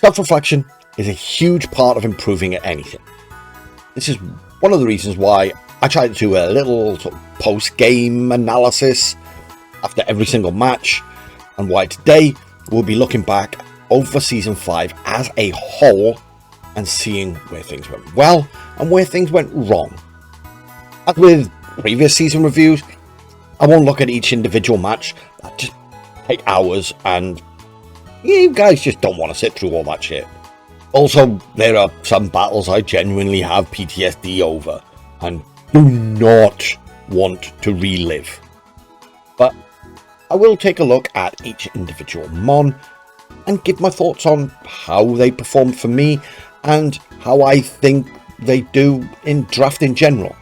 Self-reflection is a huge part of improving at anything. This is one of the reasons why I try to do a little sort of post-game analysis after every single match, and why today we'll be looking back over Season 5 as a whole and seeing where things went well and where things went wrong. As with previous season reviews, I won't look at each individual match. That just take hours, and you guys just don't want to sit through all that shit. Also, there are some battles I genuinely have PTSD over and do not want to relive. But I will take a look at each individual mon and give my thoughts on how they perform for me and how I think they do in draft in general.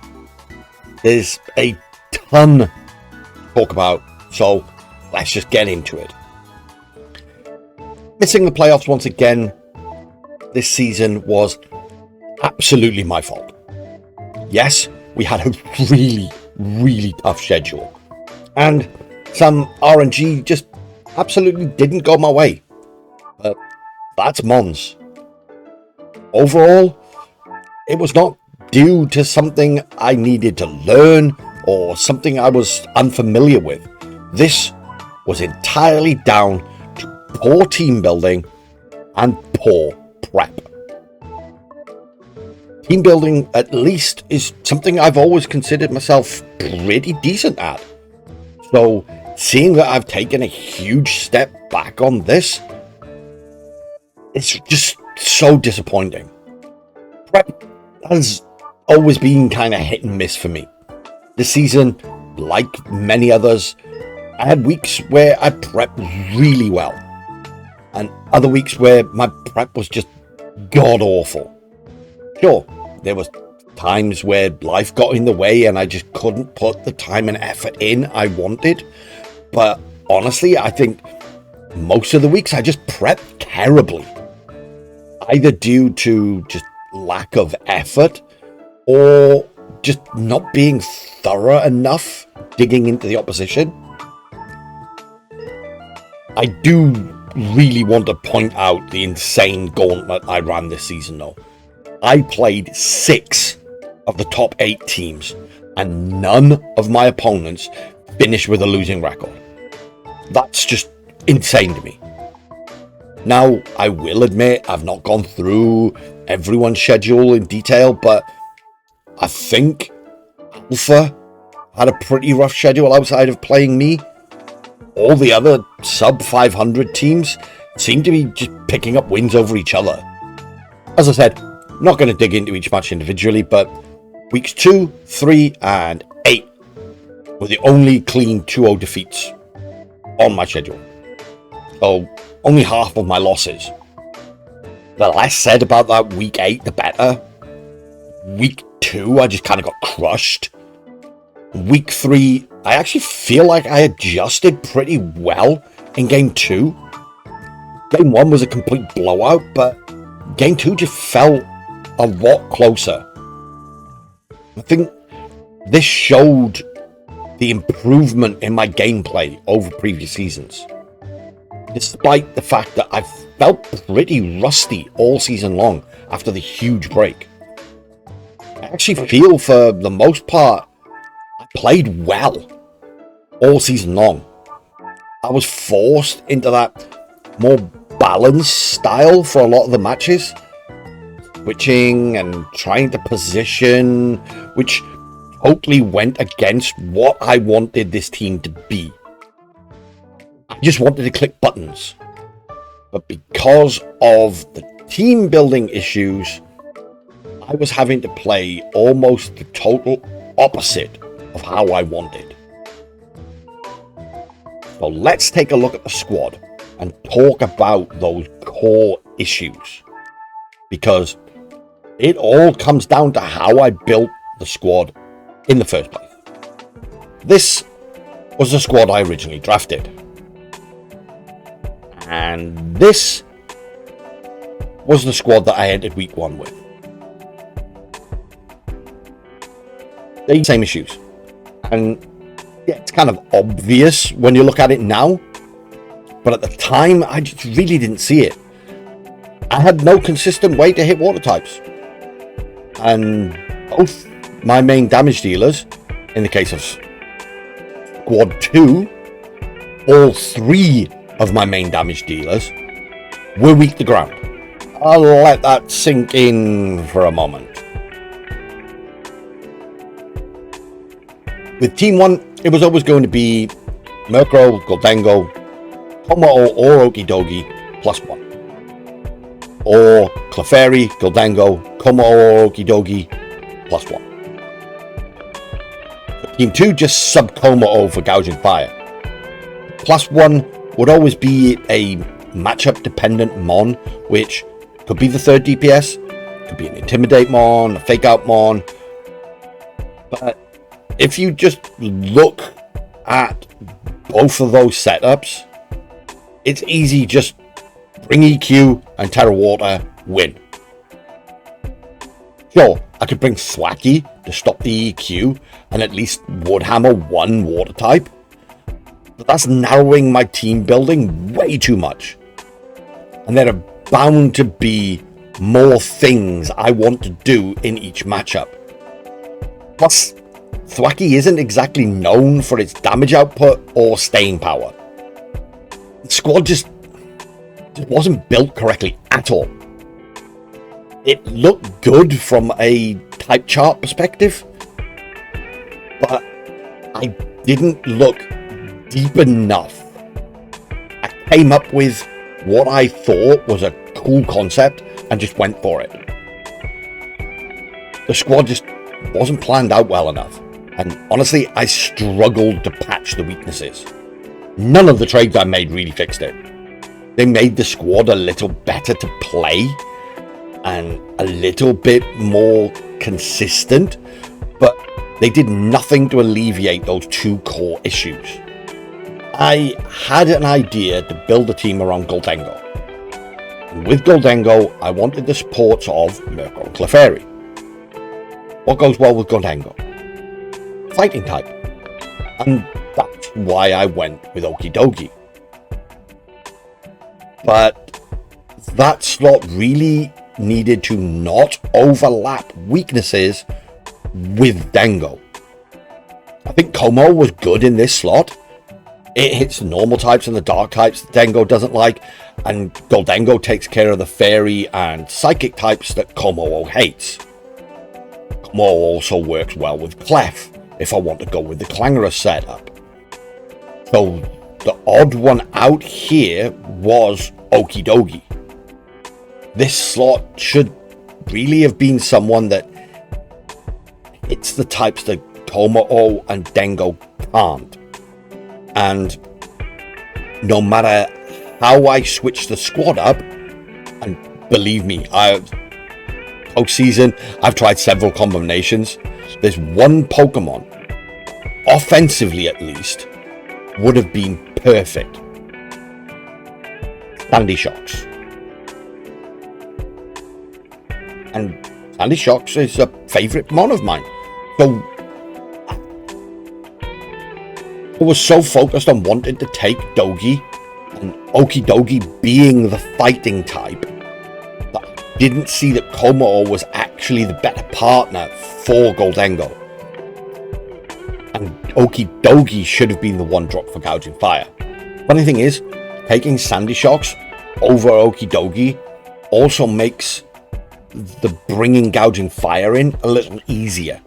There's a ton to talk about, so let's just get into it. Missing the playoffs once again this season was absolutely my fault. Yes, we had a really tough schedule, and some RNG just absolutely didn't go my way. But that's Mons. Overall, it was not due to something I needed to learn or something I was unfamiliar with. This was entirely down to poor team building and poor prep. Team building, at least, is something I've always considered myself pretty decent at. So seeing that I've taken a huge step back on this, it's just so disappointing. Prep has always been kind of hit and miss for me. This season, like many others, I had weeks where I prepped really well, and other weeks where my prep was just god awful. Sure, there was times where life got in the way and I just couldn't put the time and effort in I wanted, but honestly, I think most of the weeks I just prepped terribly, either due to just lack of effort or just not being thorough enough digging into the opposition. I do really want to point out the insane gauntlet I ran this season though. I played 6 of the top 8 teams, and none of my opponents finished with a losing record. That's just insane to me. Now, I will admit I've not gone through everyone's schedule in detail, but I think Alpha had a pretty rough schedule outside of playing me. All the other sub 500 teams seem to be just picking up wins over each other. As I said, I'm not going to dig into each match individually, but weeks 2, 3, and 8 were the only clean 2-0 defeats on my schedule. So only half of my losses. The less said about that week 8, the better. Week 2, I just kind of got crushed. Week 3, I actually feel like I adjusted pretty well in game 2. Game 1 was a complete blowout, but game 2 just felt a lot closer. I think this showed the improvement in my gameplay over previous seasons, despite the fact that I felt pretty rusty all season long after the huge break. I actually feel for the most part I played well all season long. I was forced into that more balanced style for a lot of the matches, switching and trying to position, which totally went against what I wanted this team to be. I just wanted to click buttons. But because of the team building issues, I was having to play almost the total opposite of how I wanted. So let's take a look at the squad and talk about those core issues, because it all comes down to how I built the squad in the first place. This was the squad I originally drafted, and this was the squad that I entered week 1 with. The same issues, and yeah, it's kind of obvious when you look at it now, but at the time I just really didn't see it. I had no consistent way to hit water types. And both my main damage dealers, in the case of Squad 2, all 3 of my main damage dealers were weak to ground. I'll let that sink in for a moment. With Team 1, it was always going to be Murkrow, Goldengo, Kommo-o or Okidogi +1. Or Clefairy, Goldengo, Kommo-o or Okidogi +1. For Team 2, just sub Kommo-o for Gouging Fire. +1 would always be a matchup dependent Mon, which could be the 3rd DPS, could be an Intimidate Mon, a Fake Out Mon. But if you just look at both of those setups, it's easy, just bring EQ and Terra Water, win. Sure, I could bring Thwackey to stop the EQ and at least Woodhammer 1 water type, but that's narrowing my team building way too much. And there are bound to be more things I want to do in each matchup. Plus, Thwackey isn't exactly known for its damage output or staying power. The squad just wasn't built correctly at all. It looked good from a type chart perspective, but I didn't look deep enough. I came up with what I thought was a cool concept and just went for it. The squad just wasn't planned out well enough, and honestly, I struggled to patch the weaknesses. None of the trades I made really fixed it. They made the squad a little better to play and a little bit more consistent, but they did nothing to alleviate those 2 core issues. I had an idea to build a team around Goldengo. And with Goldengo, I wanted the supports of Murkrow and Clefairy. What goes well with Goldengo? Fighting type. And that's why I went with Okidogi. But that slot really needed to not overlap weaknesses with Dengo. I think Kommo was good in this slot. It hits the normal types and the dark types that Dengo doesn't like, and Goldengo takes care of the fairy and psychic types that Kommo hates. Kommo also works well with Clef if I want to go with the Clangorous setup. So the odd one out here was Okidogi. This slot should really have been someone that hits the types that Kommo and Dengo can't. And no matter how I switch the squad up, and believe me, postseason, I've tried several combinations. There's one Pokemon, offensively at least, would have been perfect. Sandy Shocks. And Sandy Shocks is a favourite mon of mine. So I was so focused on wanting to take Dogi and Okidogi being the fighting type that I didn't see that Kommo was actually the better partner for Goldengo. And Okidogi should have been the one dropped for Gouging Fire. Funny thing is, taking Sandy Shocks over Okidogi also makes the bringing Gouging Fire in a little easier.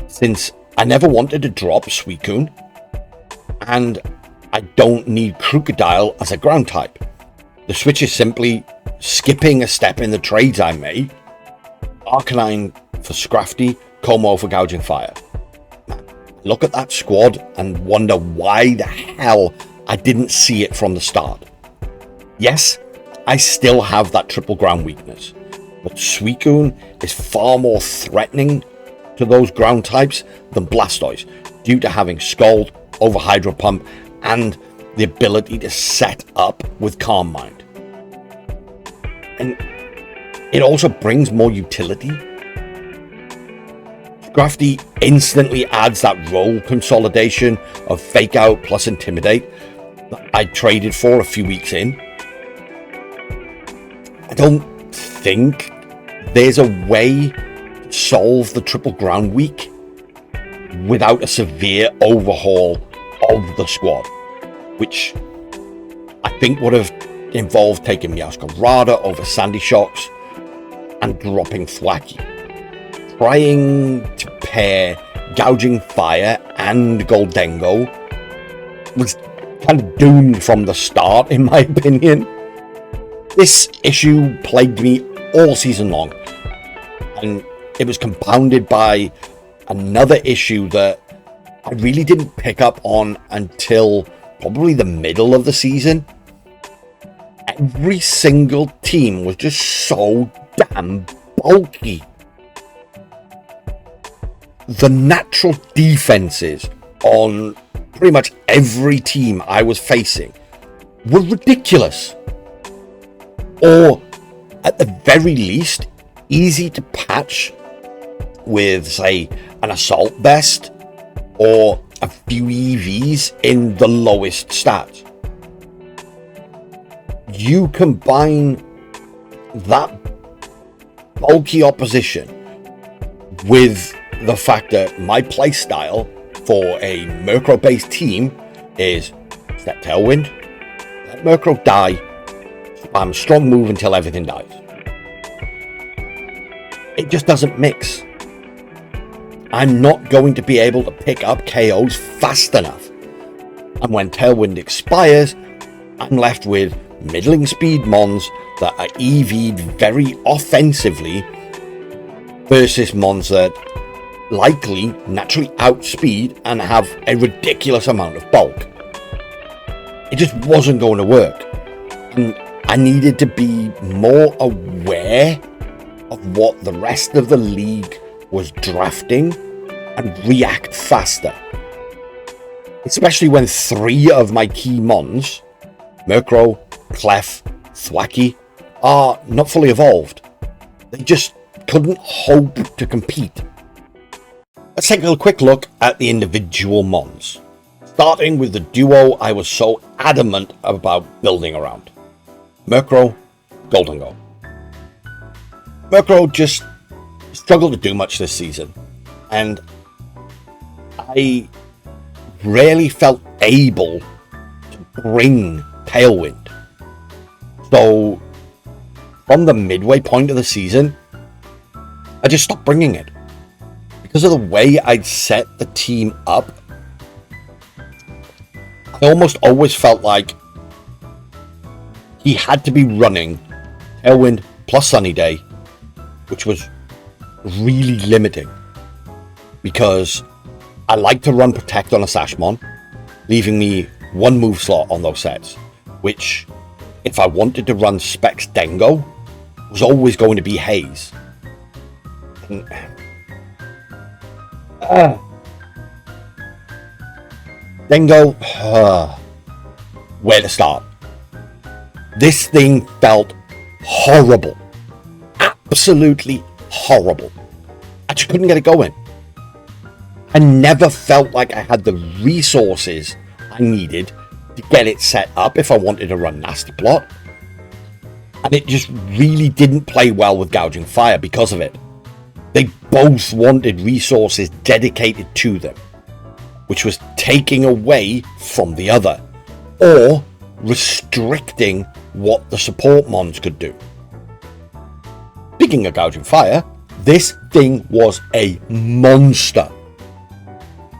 Since I never wanted to drop Suicune, and I don't need Crocodile as a ground type. The switch is simply skipping a step in the trades I made. Arcanine for Scrafty, Kommo for Gouging Fire. Look at that squad and wonder why the hell I didn't see it from the start. Yes, I still have that triple ground weakness, but Suicune is far more threatening to those ground types than Blastoise, due to having Scald over Hydro Pump and the ability to set up with Calm Mind. And it also brings more utility. Scrafty instantly adds that role consolidation of Fake Out plus Intimidate that I traded for a few weeks in. I don't think there's a way to solve the triple ground week without a severe overhaul of the squad, which I think would have involved taking Miaskarada over Sandy Shocks and dropping Thwacky. Trying to pair Gouging Fire and Goldengo was kind of doomed from the start, in my opinion. This issue plagued me all season long, and it was compounded by another issue that I really didn't pick up on until probably the middle of the season. Every single team was just so damn bulky. The natural defenses on pretty much every team I was facing were ridiculous, or at the very least easy to patch with, say, an assault vest or a few EVs in the lowest stats. You combine that bulky opposition with the fact that my playstyle for a Murkrow based team is step Tailwind, let Murkrow die, spam strong move until everything dies. It just doesn't mix. I'm not going to be able to pick up KOs fast enough. And when Tailwind expires, I'm left with middling speed mons that are EV'd very offensively versus mons that likely naturally outspeed and have a ridiculous amount of bulk. It just wasn't going to work. And I needed to be more aware of what the rest of the league was drafting and react faster. Especially when 3 of my key mons, Murkrow, Clef, Thwacky, are not fully evolved. They just couldn't hope to compete. Let's take a quick look at the individual mons, starting with the duo I was so adamant about building around. Murkrow, Goldengo. Murkrow just struggled to do much this season, and I rarely felt able to bring Tailwind. So from the midway point of the season, I just stopped bringing it. Because of the way I'd set the team up, I almost always felt like he had to be running Tailwind plus Sunny Day, which was really limiting. Because I like to run Protect on a Sashmon, leaving me 1 move slot on those sets, which, if I wanted to run Specs Dengo, was always going to be Haze. And Dengo, where to start? This thing felt horrible. Absolutely horrible. I just couldn't get it going. I never felt like I had the resources I needed to get it set up if I wanted to run Nasty Plot. And it just really didn't play well with Gouging Fire because of it. They both wanted resources dedicated to them, which was taking away from the other, or restricting what the support mons could do. Speaking of Gouging Fire, this thing was a monster.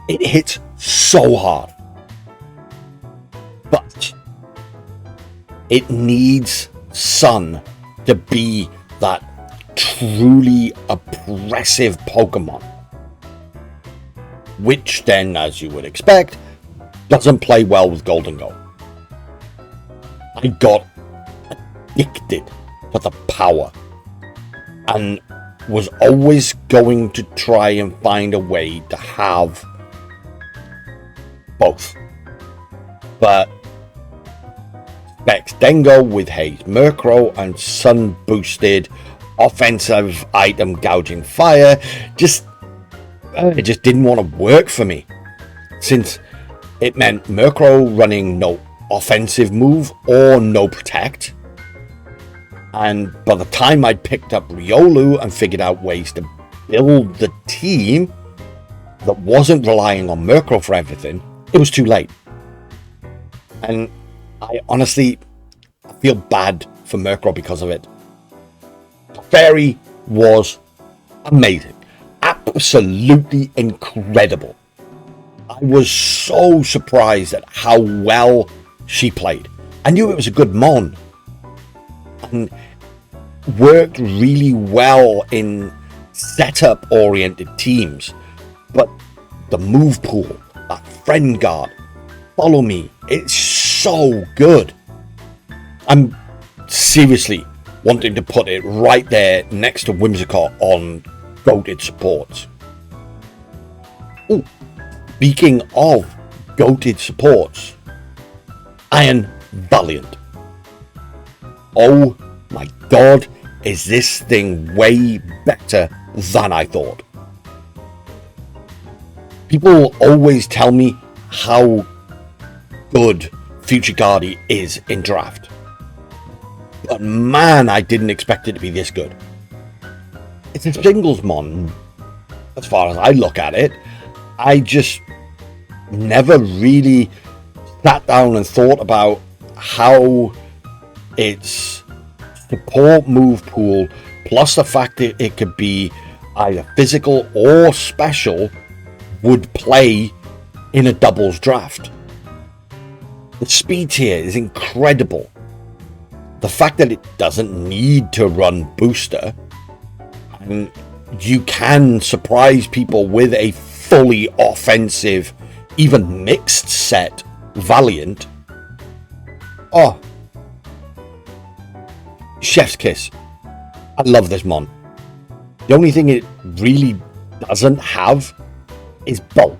It hits so hard. But it needs Sun to be that truly oppressive Pokemon, which then, as you would expect, doesn't play well with Goldengo. I got addicted to the power and was always going to try and find a way to have both. But Specs Dengo with Haze Murkrow and Sun boosted offensive item Gouging Fire it just didn't want to work for me, since it meant Murkrow running no offensive move or no Protect, And by the time I'd picked up Riolu and figured out ways to build the team that wasn't relying on Murkrow for everything, it was too late. And I honestly feel bad for Murkrow because of it. Fairy was amazing. Absolutely incredible. I was so surprised at how well she played. I knew it was a good Mon. And worked really well in setup-oriented teams. But the move pool, that friend guard, follow me, it's so good. I'm seriously wanting to put it right there next to Whimsicott on goated supports. Ooh, speaking of goated supports, Iron Valiant. Oh my god, is this thing way better than I thought. People always tell me how good Future Guardy is in draft. But man, I didn't expect it to be this good. It's a singles mon, as far as I look at it. I just never really sat down and thought about how its support move pool, plus the fact that it could be either physical or special, would play in a doubles draft. The speed here is incredible. The fact that it doesn't need to run booster, and you can surprise people with a fully offensive, even mixed set Valiant. Oh, chef's kiss. I love this mon. The only thing it really doesn't have is bulk,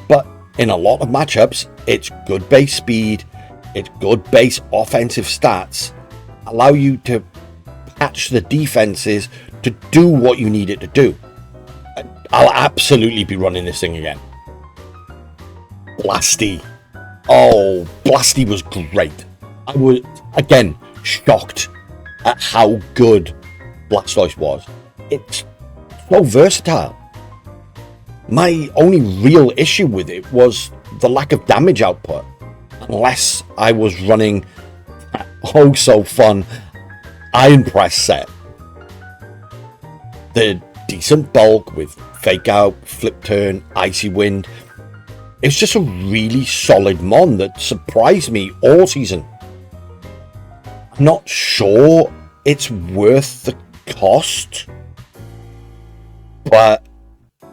but in a lot of matchups its good base speed, its good base offensive stats allow you to patch the defenses to do what you need it to do. I'll absolutely be running this thing again. Blasty. Oh, Blasty was great. I was again shocked at how good Blastoise was. It's so versatile. My only real issue with it was the lack of damage output, unless I was running that oh so fun Iron Press set. The decent bulk with Fake Out, Flip Turn, Icy Wind. It's just a really solid mon that surprised me all season. I'm not sure it's worth the cost, but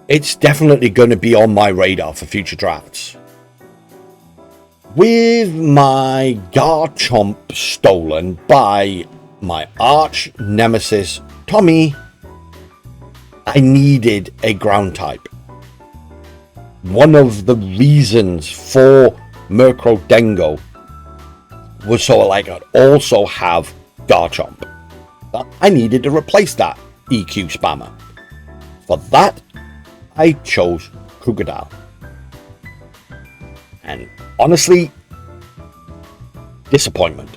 it's definitely going to be on my radar for future drafts. With my Garchomp stolen by my arch nemesis Tommy, I needed a ground type. One of the reasons for Murkrow Dengo was so I could also have Garchomp. But I needed to replace that EQ spammer. For that, I chose Crocodile. And honestly, disappointment.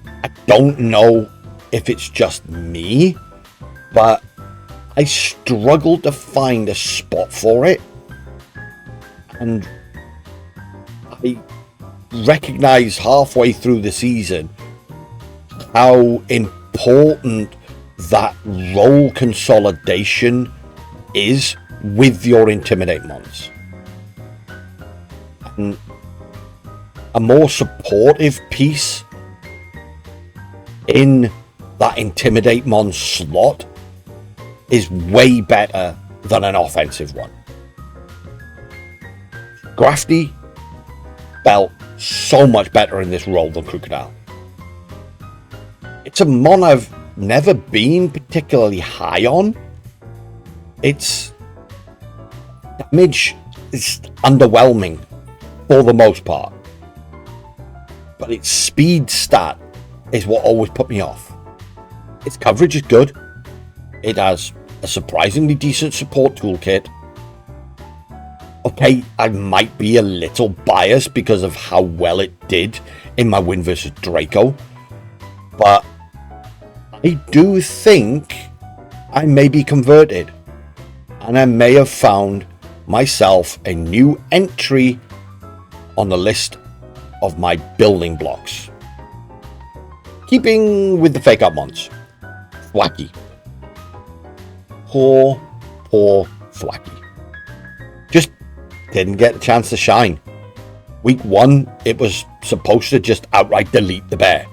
I don't know if it's just me, but I struggled to find a spot for it, and I recognized halfway through the season how important that role consolidation is with your Intimidate mons. And a more supportive piece in that Intimidate mon slot is way better than an offensive one. Grafty felt so much better in this role than Crocodile. It's a mon I've never been particularly high on. Its damage is underwhelming for the most part, but its speed stat is what always put me off. Its coverage is good. It has a surprisingly decent support toolkit. Okay, I might be a little biased because of how well it did in my win versus Draco, but I do think I may be converted, and I may have found myself a new entry on the list of my building blocks. Keeping with the fake up mons, Thwacky. Poor Thwacky. Just didn't get a chance to shine. Week 1, it was supposed to just outright delete the bear,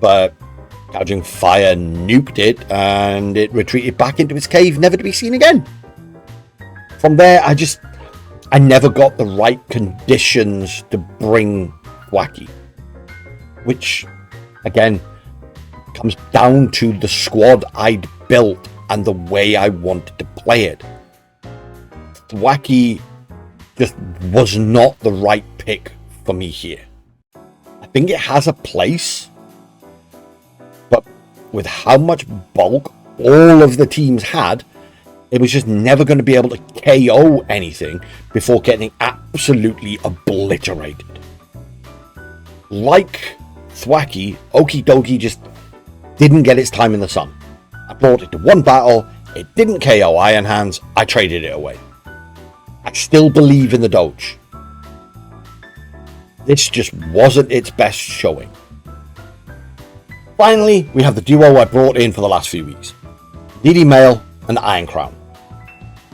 but Gouging Fire nuked it and it retreated back into its cave, never to be seen again. From there, I never got the right conditions to bring Thwacky, which again comes down to the squad I'd built and the way I wanted to play it. Thwacky just was not the right pick for me here. I think it has a place, but with how much bulk all of the teams had, it was just never going to be able to KO anything before getting absolutely obliterated. Like Thwacky, Okie Dokie just didn't get its time in the sun. I brought it to one battle, it didn't KO Iron Hands, I traded it away. I still believe in the Doge. This just wasn't its best showing. Finally, we have the duo I brought in for the last few weeks. DD Male and Iron Crown.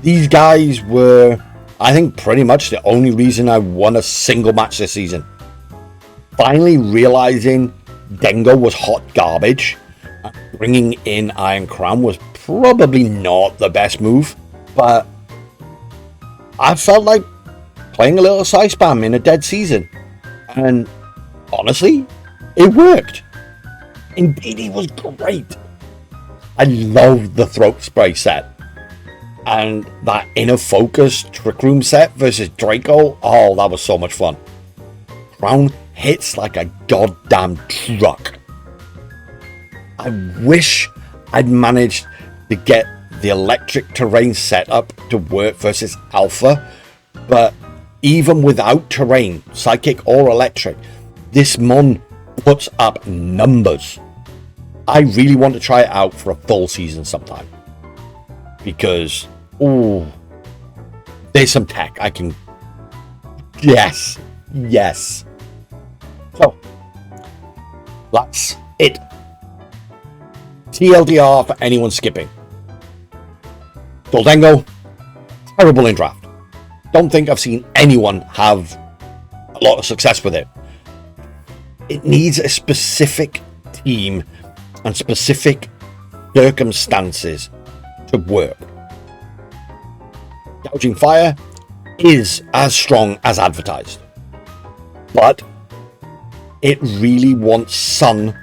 These guys were, I think, pretty much the only reason I won a single match this season. Finally realizing Dengo was hot garbage, bringing in Iron Crown was probably not the best move, but I felt like playing a little side spam in a dead season, and honestly, it worked. Indeed, it was great. I loved the throat spray set, and that inner focus trick room set versus Draco. Oh, that was so much fun. Crown hits like a goddamn truck. I wish I'd managed to get the electric terrain setup to work versus Alpha, but even without terrain, psychic or electric, this mon puts up numbers. I really want to try it out for a full season sometime, because there's some tech I can. Yes. So that's it. TLDR for anyone skipping. Goldengo, terrible in draft. Don't think I've seen anyone have a lot of success with it. It needs a specific team and specific circumstances to work. Gouging Fire is as strong as advertised, but it really wants Sun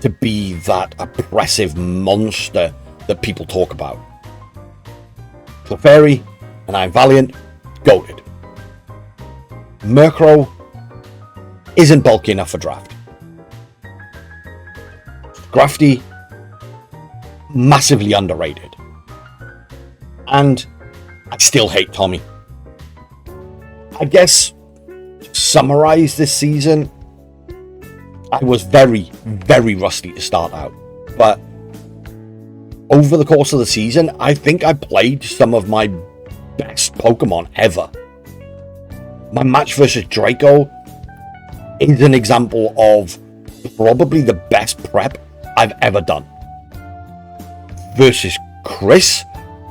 to be that oppressive monster that people talk about. Clefairy and I'm Valiant, goated. Murkrow isn't bulky enough for draft. Grafty, massively underrated. And I still hate Tommy. I guess, to summarize this season, I was very, very rusty to start out. But over the course of the season, I think I played some of my best Pokemon ever. My match versus Draco is an example of probably the best prep I've ever done. Versus Chris,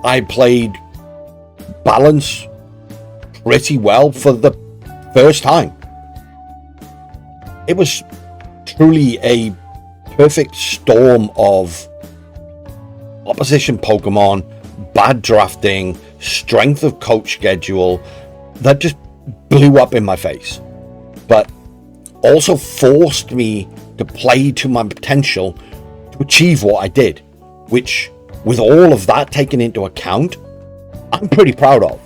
I played balance pretty well for the first time. It was truly a perfect storm of opposition Pokemon, bad drafting, strength of coach schedule that just blew up in my face, but also forced me to play to my potential to achieve what I did, which, with all of that taken into account, I'm pretty proud of.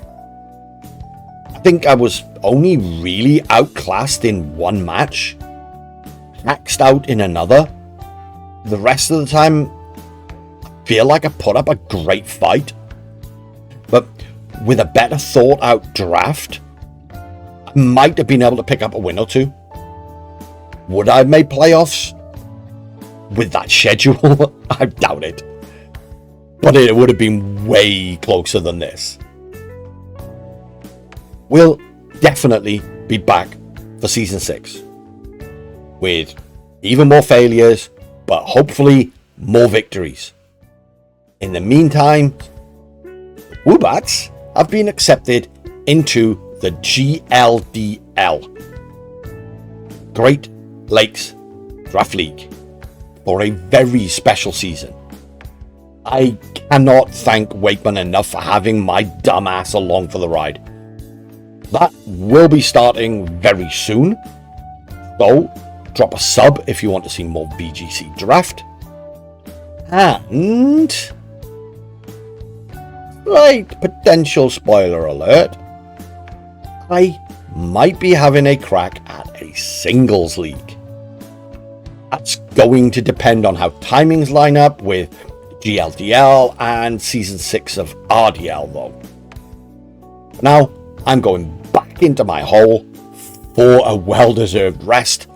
I think I was only really outclassed in one match, maxed out in another. The rest of the time, I feel like I put up a great fight, but with a better thought out draft, I might have been able to pick up a win or two. Would I have made playoffs? with that schedule, I doubt it. But it would have been way closer than this. We'll definitely be back for Season 6. With even more failures, but hopefully more victories. In the meantime, Woobats have been accepted into the GLDL, Great Lakes Draft League, for a very special season. I cannot thank Wakeman enough for having my dumbass along for the ride. That will be starting very soon, so drop a sub if you want to see more VGC draft. And slight potential spoiler alert, I might be having a crack at a singles league. That's going to depend on how timings line up with GLDL and Season 6 of RDL though. Now, I'm going back into my hole for a well-deserved rest,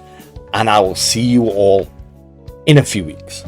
and I will see you all in a few weeks.